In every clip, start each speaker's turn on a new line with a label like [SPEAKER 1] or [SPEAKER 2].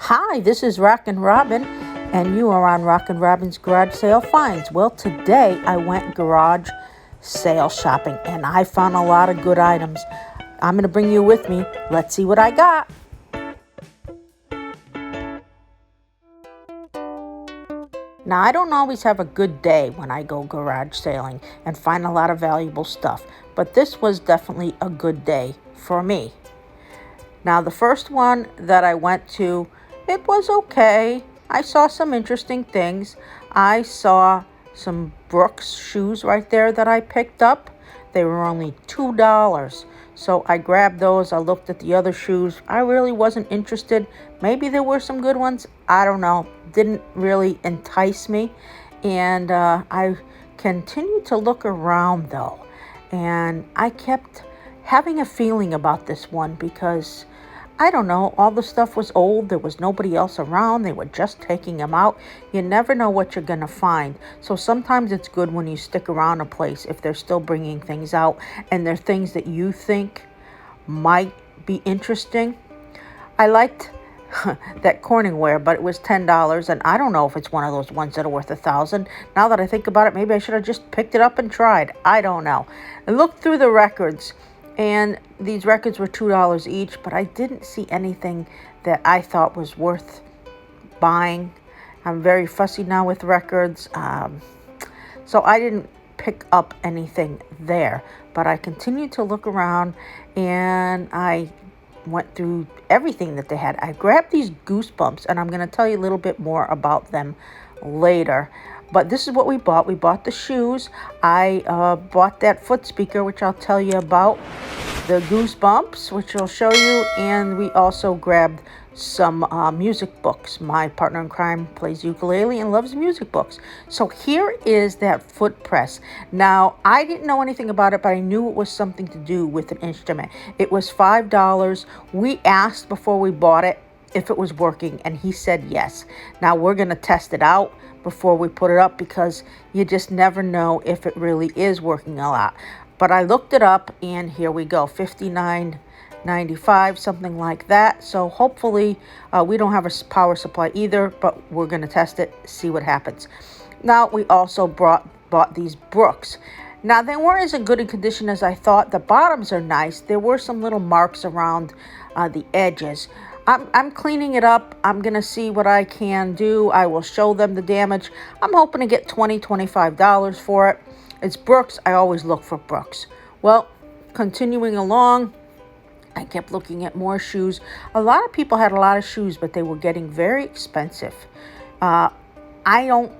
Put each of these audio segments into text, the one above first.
[SPEAKER 1] Hi, this is RockinRobin, and you are on RockinRobin's Garage Sale Finds. Well, today I went garage sale shopping, and I found a lot of good items. I'm going to bring you with me. Let's see what I got. Now, I don't always have a good day when I go garage sailing and find a lot of valuable stuff, but this was definitely a good day for me. Now, the first one that I went to, it was okay. I saw some interesting things. I saw some Brooks shoes right there that I picked up. They were only $2. So I grabbed those. I looked at the other shoes. I really wasn't interested. Maybe there were some good ones. I don't know. Didn't really entice me. And I continued to look around though. And I kept having a feeling about this one because I don't know, all the stuff was old. There was nobody else around. They were just taking them out. You never know what you're going to find. So sometimes it's good when you stick around a place if they're still bringing things out and they're things that you think might be interesting. I liked that Corningware, but it was $10, and I don't know if it's one of those ones that are worth $1,000. Now that I think about it, maybe I should have just picked it up and tried. I don't know. I looked through the records, and these records were $2 each, but I didn't see anything that I thought was worth buying. I'm very fussy now with records, so I didn't pick up anything there. But I continued to look around, and I went through everything that they had. I grabbed these Goosebumps, and I'm going to tell you a little bit more about them later. But this is what we bought. We bought the shoes. I bought that foot speaker, which I'll tell you about. The Goosebumps, which I'll show you. And we also grabbed some music books. My partner in crime plays ukulele and loves music books. So here is that foot press. Now, I didn't know anything about it, but I knew it was something to do with an instrument. It was $5. We asked before we bought it if it was working, and he said yes. Now, we're going to test it out before we put it up because you just never know if it really is working a lot. But I looked it up, and here we go, $59.95, something like that. So hopefully we don't have a power supply either, but we're going to test it, see what happens. Now, we also bought these Brooks. Now, they weren't as good in condition as I thought. The bottoms are nice. There were some little marks around the edges. I'm cleaning it up. I'm going to see what I can do. I will show them the damage. I'm hoping to get $25 for it. It's Brooks. I always look for Brooks. Well, continuing along, I kept looking at more shoes. A lot of people had a lot of shoes, but they were getting very expensive. I don't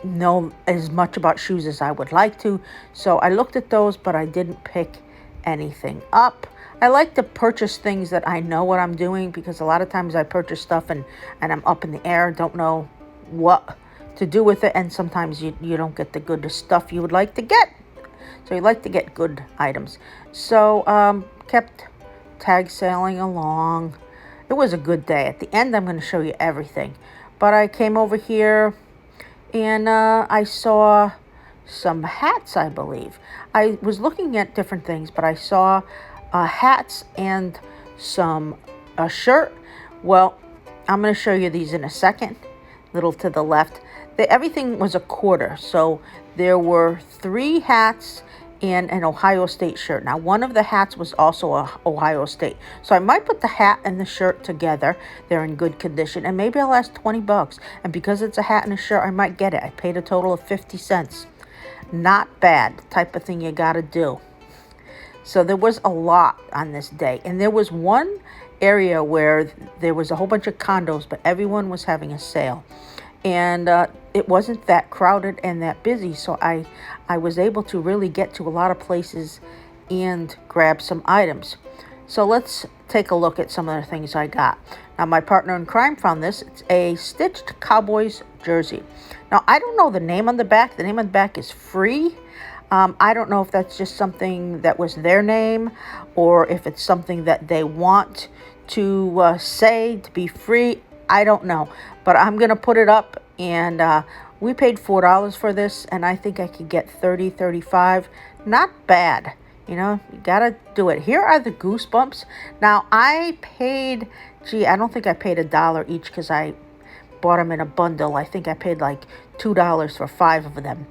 [SPEAKER 1] know as much about shoes as I would like to, so I looked at those, but I didn't pick anything up. I like to purchase things that I know what I'm doing because a lot of times I purchase stuff and I'm up in the air, don't know what to do with it, and sometimes you don't get the good stuff you would like to get. So you like to get good items. So kept tag sailing along. It was a good day. At the end, I'm going to show you everything. But I came over here and I saw some hats, I believe. I was looking at different things, but I saw hats and a shirt. Well, I'm going to show you these in a second. Little to the left. Everything was a quarter. So there were 3 hats and an Ohio State shirt. Now, one of the hats was also a Ohio State. So I might put the hat and the shirt together. They're in good condition. And maybe I'll ask $20. And because it's a hat and a shirt, I might get it. I paid a total of 50 cents. Not bad. The type of thing you got to do. So there was a lot on this day. And there was one area where there was a whole bunch of condos, but everyone was having a sale. And it wasn't that crowded and that busy. So I was able to really get to a lot of places and grab some items. So let's take a look at some of the things I got. Now, my partner in crime found this. It's a stitched Cowboys jersey. Now, I don't know the name on the back. The name on the back is Free. I don't know if that's just something that was their name or if it's something that they want to say to be free. I don't know. But I'm going to put it up, and we paid $4 for this, and I think I could get $35. Not bad. You know, you got to do it. Here are the Goosebumps. Now, I paid Gee, I don't think I paid $1 each because I bought them in a bundle. I think I paid like $2 for 5 of them.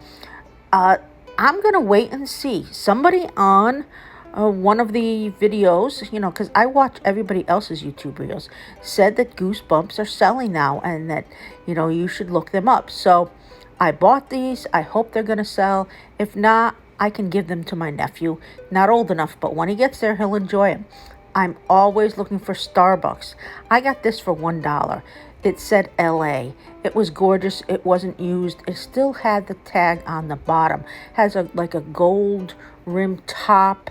[SPEAKER 1] I'm going to wait and see. Somebody on one of the videos, because I watch everybody else's YouTube videos, said that Goosebumps are selling now and that, you should look them up. So I bought these. I hope they're going to sell. If not, I can give them to my nephew. Not old enough, but when he gets there, he'll enjoy them. I'm always looking for Starbucks. I got this for $1. It said LA. It was gorgeous. It wasn't used. It still had the tag on the bottom. Has like a gold rim top.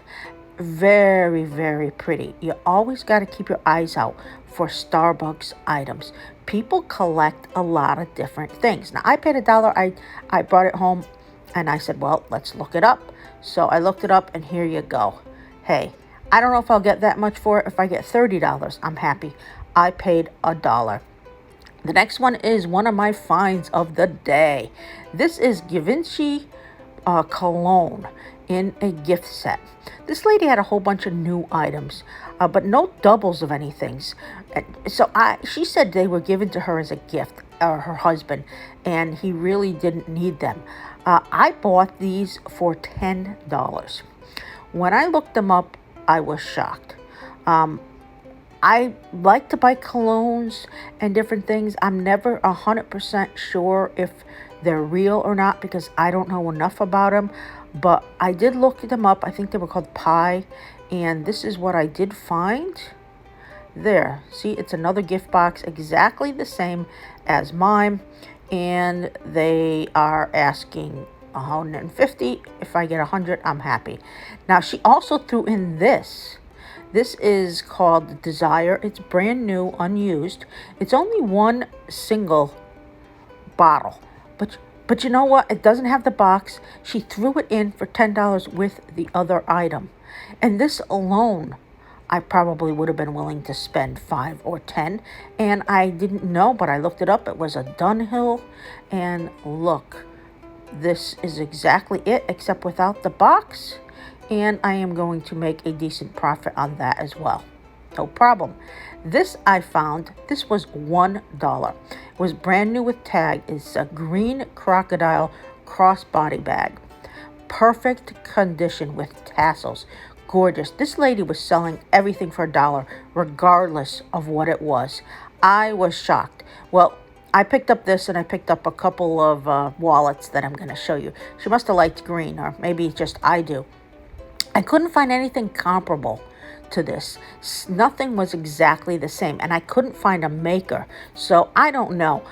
[SPEAKER 1] Very, very pretty. You always got to keep your eyes out for Starbucks items. People collect a lot of different things. Now, I paid $1. I brought it home and I said, well, let's look it up. So I looked it up and here you go. Hey, I don't know if I'll get that much for it. If I get $30, I'm happy. I paid $1. The next one is one of my finds of the day. This is Givenchy cologne in a gift set. This lady had a whole bunch of new items, but no doubles of anything. So she said they were given to her as a gift, or her husband, and he really didn't need them. I bought these for $10. When I looked them up, I was shocked. I like to buy colognes and different things. I'm never 100% sure if they're real or not because I don't know enough about them. But I did look them up. I think they were called Pie. And this is what I did find. There. See, it's another gift box exactly the same as mine. And they are asking $150. If I get $100, I'm happy. Now, she also threw in this. This is called Desire. It's brand new, unused. It's only one single bottle. But you know what? It doesn't have the box. She threw it in for $10 with the other item. And this alone, I probably would have been willing to spend $5 or $10. And I didn't know, but I looked it up. It was a Dunhill. And look, this is exactly it, except without the box. And I am going to make a decent profit on that as well. No problem. This I found, this was $1. It was brand new with tag. It's a green crocodile crossbody bag. Perfect condition with tassels. Gorgeous. This lady was selling everything for $1, regardless of what it was. I was shocked. Well, I picked up this and I picked up a couple of wallets that I'm going to show you. She must have liked green, or maybe just I do. I couldn't find anything comparable to this. Nothing was exactly the same, and I couldn't find a maker, so I don't know.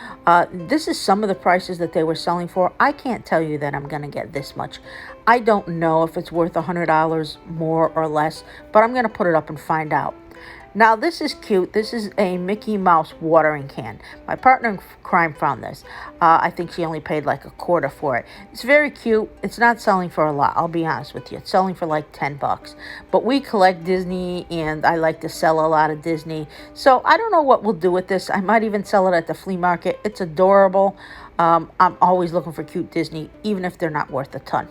[SPEAKER 1] This is some of the prices that they were selling for. I can't tell you that I'm going to get this much. I don't know if it's worth $100 more or less, but I'm going to put it up and find out. Now, this is cute. This is a Mickey Mouse watering can. My partner in crime found this. I think she only paid like $0.25 for it. It's very cute. It's not selling for a lot, I'll be honest with you. It's selling for like $10. But we collect Disney, and I like to sell a lot of Disney. So I don't know what we'll do with this. I might even sell it at the flea market. It's adorable. I'm always looking for cute Disney, even if they're not worth a ton.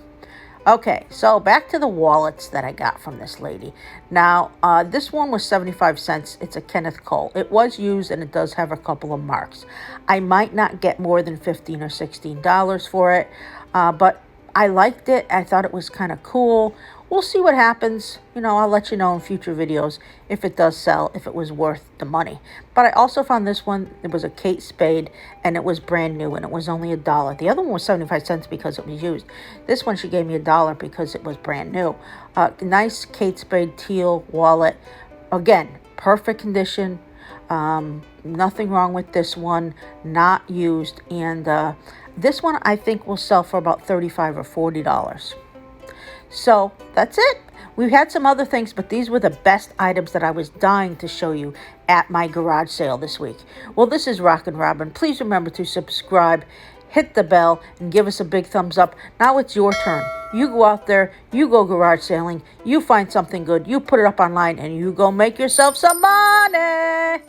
[SPEAKER 1] Okay, so back to the wallets that I got from this lady. Now, this one was 75 cents. It's a Kenneth Cole. It was used, and it does have a couple of marks. I might not get more than $15 or $16 for it, but I liked it. I thought it was kind of cool. We'll see what happens. I'll let you know in future videos if it does sell, if it was worth the money. But I also found this one. It was a Kate Spade, and it was brand new, and it was only $1. The other one was 75 cents because it was used. This one she gave me $1 because it was brand new. Nice Kate Spade teal wallet. Again, perfect condition. Nothing wrong with this one. Not used. And this one I think will sell for about $35 or $40. So that's it. We've had some other things, but these were the best items that I was dying to show you at my garage sale this week. Well, this is RockinRobin. Please remember to subscribe, hit the bell, and give us a big thumbs up. Now it's your turn. You go out there, you go garage sailing, you find something good, you put it up online, and you go make yourself some money.